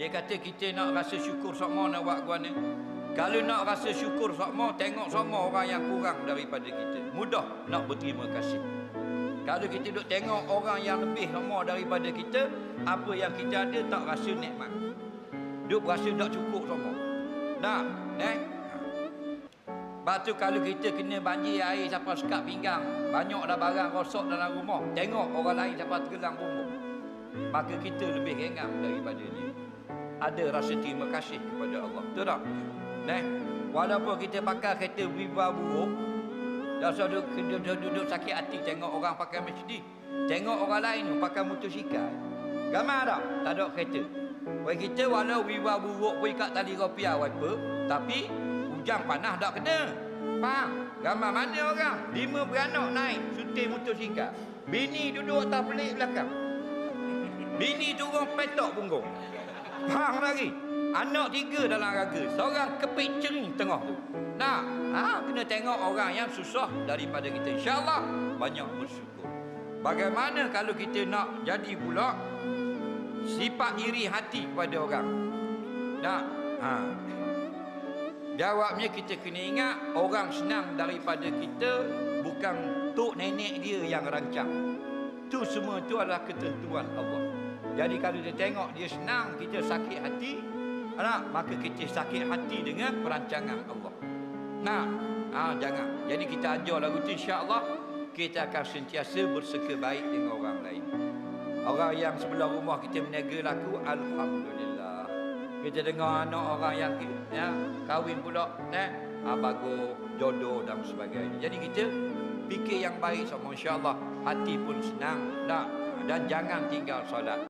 Dia kata kita nak rasa syukur sokmo nak buat gua ni. Kalau nak rasa syukur sokmo, tengok semua orang yang kurang daripada kita. Mudah nak berterima kasih. Kalau kita duk tengok orang yang lebih sokmo daripada kita, apa yang kita ada tak rasa nikmat. Duk rasa tak cukup sokmo. Nah, Lepas tu kalau kita kena banjir air sampai sekat pinggang, banyak dah barang rosak dalam rumah, tengok orang lain sampai tergelam bumbung, maka kita lebih ringan daripada dia. Ada rasa terima kasih kepada Allah. Betul tak? Walaupun kita pakai kereta Viva buruk, dah duduk sakit hati tengok orang pakai Mercedes, tengok orang lain pakai motosikal. Ramai tak? Tak ada kereta. Kita walau Viva buruk pun ikat tali rupiah wiper, tapi hujan panas tak kena. Faham? Ramai mana orang 5 beranak naik sunting motosikal, bini duduk atas pelik belakang, bini turun petok punggung. Faham lagi? Anak 3 dalam raga, seorang kepit cering tengah tu. Kena tengok orang yang susah daripada kita. InsyaAllah banyak bersyukur. Bagaimana kalau kita nak jadi pula sifat iri hati kepada orang? Jawabnya kita kena ingat, orang senang daripada kita bukan tok nenek dia yang rancang. Tu semua tu adalah ketentuan Allah. Jadi kalau dia tengok dia senang, kita sakit hati, maka kita sakit hati dengan perancangan Allah. Jangan. Jadi kita ajar lagu tu, insya-Allah kita akan sentiasa berseka baik dengan orang lain. Orang yang sebelah rumah kita berniaga laku, alhamdulillah. Kita dengar anak orang yang kahwin pula, bagus, jodoh dan sebagainya. Jadi kita fikir yang baik sama, insya-Allah hati pun senang. Dan jangan tinggal solat.